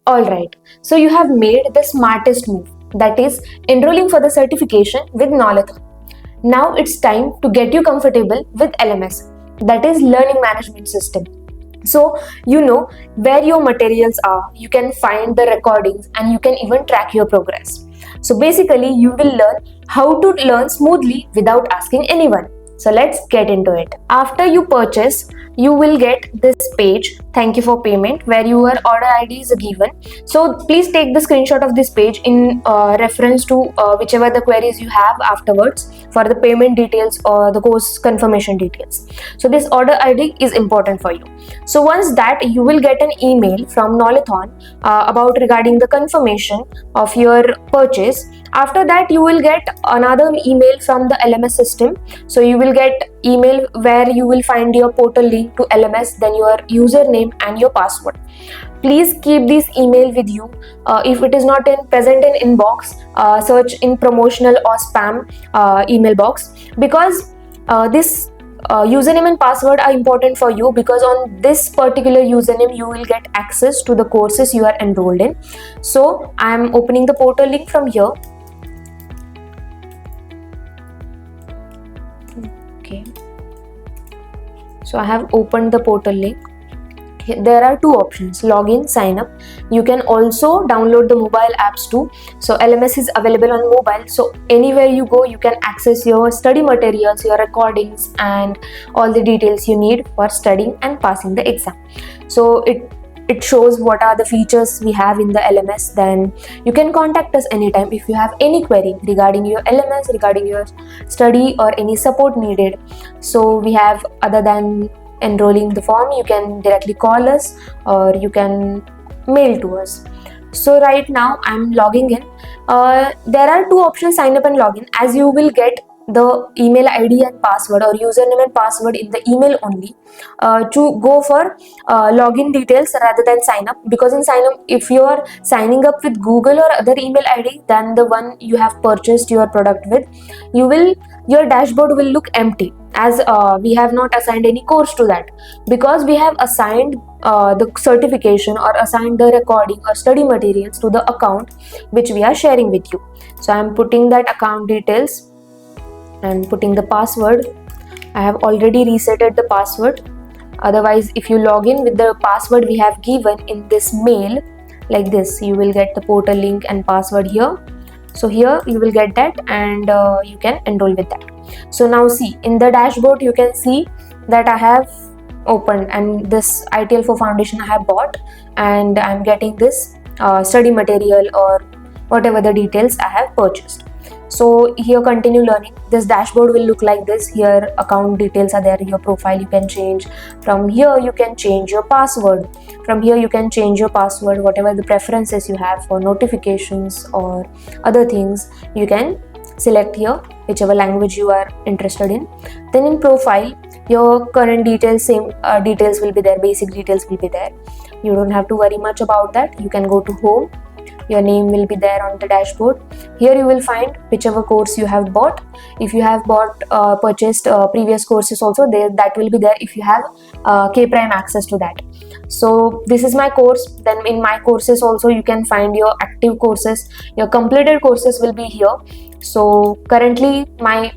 Alright, so you have made the smartest move, that is enrolling for the certification with Knowlathon. Now it's time to get you comfortable with LMS, that is Learning Management System. So you know where your materials are, you can find the recordings, and you can even track your progress. So basically you will learn how to learn smoothly without asking anyone. So let's get into it. After you purchase, you will get this page, thank you for payment, where your order ID is given. So please take the screenshot of this page in reference to whichever the queries you have afterwards for the payment details or the course confirmation details. So this order ID is important for you. So once that, you will get an email from Knowlathon about regarding the confirmation of your purchase. After that, you will get another email from the LMS system. So you will get email where you will find your portal link to LMS, then your username and your password. Please keep this email with you. If it is not present in inbox, search in promotional or spam email box, because this username and password are important for you, because on this particular username you will get access to the courses you are enrolled in. So I am opening the portal link from here. Okay, so I have opened the portal link. There are two options: login, sign up. You can also download the mobile apps too. So LMS is available on mobile, so anywhere you go you can access your study materials, your recordings, and all the details you need for studying and passing the exam. So it shows what are the features we have in the LMS. Then you can contact us anytime if you have any query regarding your LMS, regarding your study, or any support needed. So we have, other than enrolling the form, you can directly call us or you can mail to us. So right now I'm logging in. There are two options, sign up and login, as you will get the email ID and password or username and password in the email only. To go for login details rather than sign up, because in sign up, if you are signing up with Google or other email ID than the one you have purchased your product with, your dashboard will look empty, as we have not assigned any course to that, because we have assigned the certification or assigned the recording or study materials to the account which we are sharing with you. So I am putting that account details and putting the password. I have already resetted the password. Otherwise, if you log in with the password we have given in this mail, like this, you will get the portal link and password here. So here you will get that, and you can enroll with that. So now see, in the dashboard you can see that I have opened, and this ITIL for foundation I have bought, and I am getting this study material or whatever the details I have purchased. So here, continue learning. This dashboard will look like this. Here account details are there, your profile you can change. From here you can change your password. From here you can change your password, whatever the preferences you have for notifications or other things. You can select here whichever language you are interested in. Then in profile, your current details, same details will be there, basic details will be there. You don't have to worry much about that. You can go to home. Your name will be there on the dashboard. Here you will find whichever course you have bought. If you have purchased previous courses also, that will be there if you have K-Prime access to that. So this is my course. Then in my courses also you can find your active courses. Your completed courses will be here. So currently my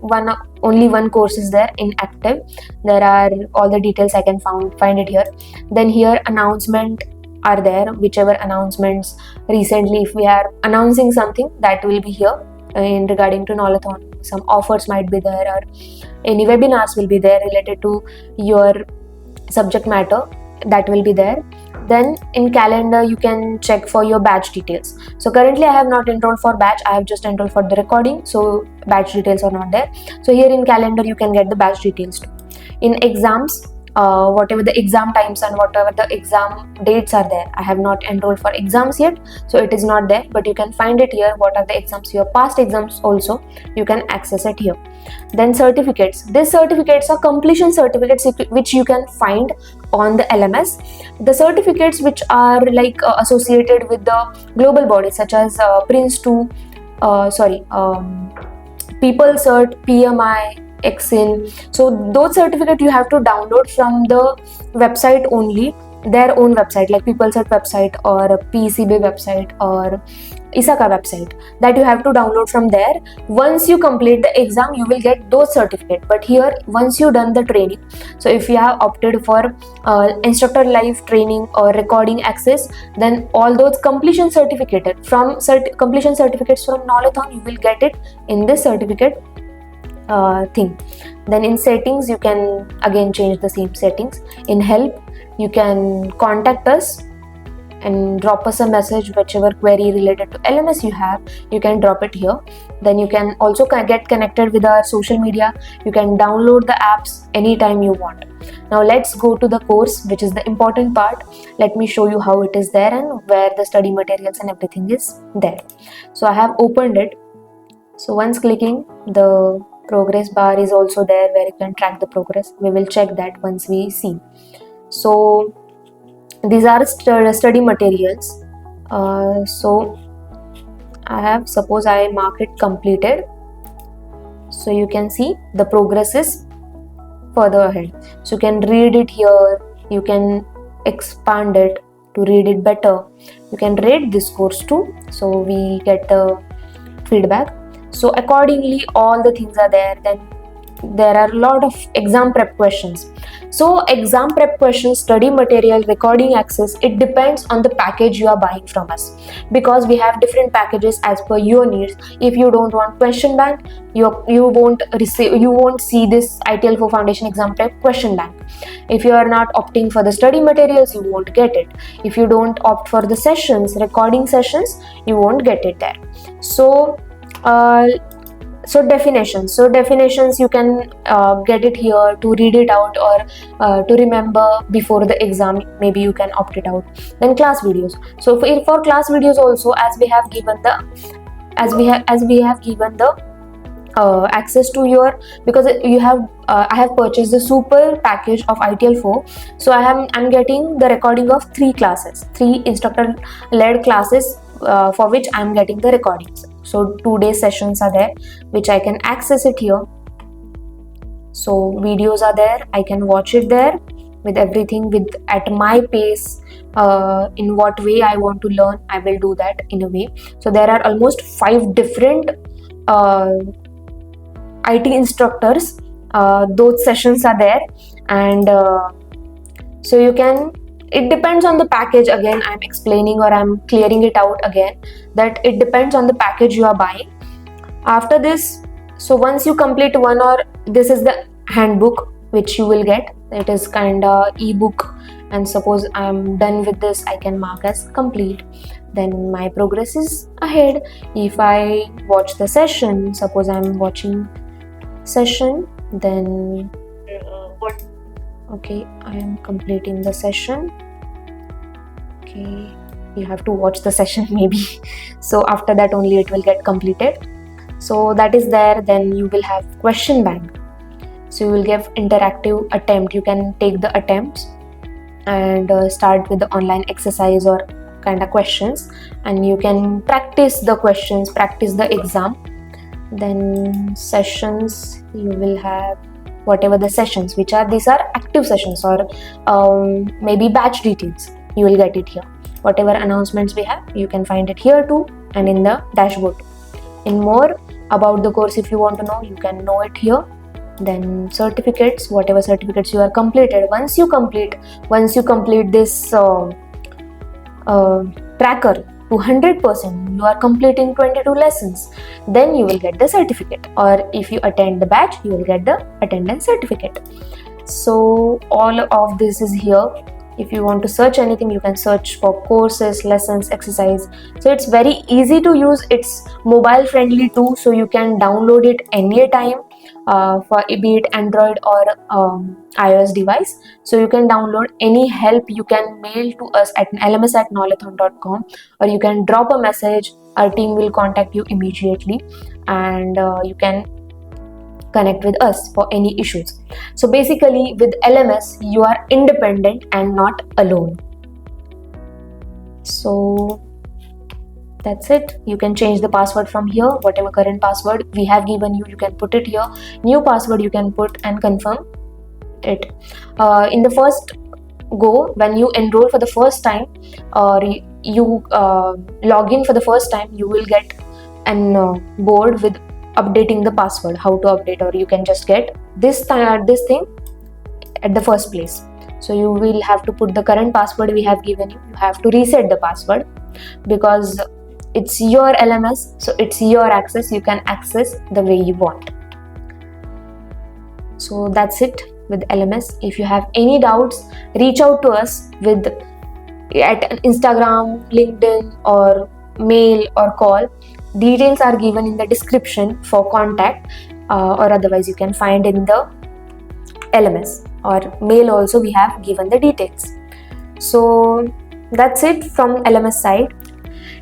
only one course is there in active. There are all the details I can find it here. Then here announcement are there, whichever announcements recently, if we are announcing something, that will be here in regarding to Knowlathon. Some offers might be there, or any webinars will be there related to your subject matter, that will be there. Then in calendar you can check for your batch details. So currently I have not enrolled for batch, I have just enrolled for the recording, so batch details are not there. So here in calendar you can get the batch details too. In exams, whatever the exam times and whatever the exam dates are there, I have not enrolled for exams yet, so it is not there, but you can find it here. What are the exams, your past exams also, you can access it here. Then certificates, these certificates are completion certificates which you can find on the LMS. The certificates which are like associated with the global bodies such as Prince 2, People Cert, PMI, Exin. So those certificates you have to download from the website only. their own website, like PeopleSet website or a PCB website or ISACA website, that you have to download from there. Once you complete the exam, you will get those certificate. But here, once you done the training, so if you have opted for instructor live training or recording access, then all those completion certificates from Knowlathon, you will get it in this certificate thing. Then in settings, you can again change the same settings. In help, you can contact us and drop us a message, whichever query related to LMS you have, you can drop it here. Then you can also get connected with our social media. You can download the apps anytime you want. Now let's go to the course, which is the important part. Let me show you how it is there and where the study materials and everything is there. So I have opened it. So once clicking, the progress bar is also there where you can track the progress. We will check that once we see. So these are study materials. So suppose I mark it completed. So you can see the progress is further ahead. So you can read it here. You can expand it to read it better. You can rate this course too. So we get the feedback. So accordingly, all the things are there. Then there are a lot of exam prep questions. So exam prep questions, study material, recording access, it depends on the package you are buying from us, because we have different packages as per your needs. If you don't want question bank, you won't see this ITIL for foundation exam prep question bank. If you are not opting for the study materials, you won't get it. If you don't opt for the sessions, recording sessions, you won't get it there. So definitions you can get it here to read it out or to remember before the exam. Maybe you can opt it out. Then class videos. So for class videos also, as we have given the access to your, because you have I have purchased the super package of ITIL 4. So I'm getting the recording of 3 instructor led classes for which I'm getting the recordings. So 2-day sessions are there, which I can access it here. So videos are there, I can watch it there with everything at my pace. In what way I want to learn, I will do that in a way. So there are almost 5 different IT instructors. Those sessions are there, and so you can, it depends on the package. Again, I'm explaining or I'm clearing it out again, that it depends on the package you are buying. After this, so once you complete one, or this is the handbook which you will get. It is kind of ebook, and suppose I'm done with this, I can mark as complete. Then my progress is ahead. If I watch the session, suppose I'm watching session, then okay, I am completing the session. Okay, you have to watch the session maybe. So after that only it will get completed. So that is there. Then you will have question bank. So you will give interactive attempt. You can take the attempts and start with the online exercise or kind of questions, and you can practice the questions, practice the exam. Then sessions, you will have whatever the sessions, these are active sessions, or maybe batch details, you will get it here. Whatever announcements we have, you can find it here too, and in the dashboard. In more about the course, if you want to know, you can know it here. Then certificates, whatever certificates you are completed, once you complete this tracker to 100%, you are completing 22 lessons, then you will get the certificate. Or if you attend the batch, you will get the attendance certificate. So all of this is here. If you want to search anything, you can search for courses, lessons, exercise. So it's very easy to use. It's mobile friendly too, so you can download it anytime, for be it Android or iOS device. So you can download any help. You can mail to us at lms@knowlathon.com, or you can drop a message. Our team will contact you immediately, and you can connect with us for any issues. So basically with LMS, you are independent and not alone. So that's it. You can change the password from here. Whatever current password we have given you, you can put it here. New password you can put and confirm it. In the first go when you enroll for the first time, or you log in for the first time, you will get an board with updating the password, how to update, or you can just get this thing at the first place. So you will have to put the current password we have given you. You have to reset the password because it's your LMS, so it's your access. You can access the way you want. So that's it with LMS. If you have any doubts, reach out to us at Instagram, LinkedIn, or mail or call. Details are given in the description for contact, or otherwise you can find in the LMS, or mail also we have given the details. So that's it from LMS side.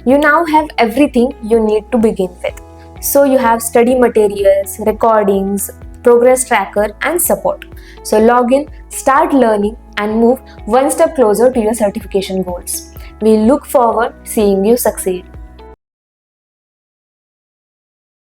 You now have everything you need to begin with. So you have study materials, recordings, progress tracker and support. So log in, start learning and move one step closer to your certification goals. We look forward to seeing you succeed.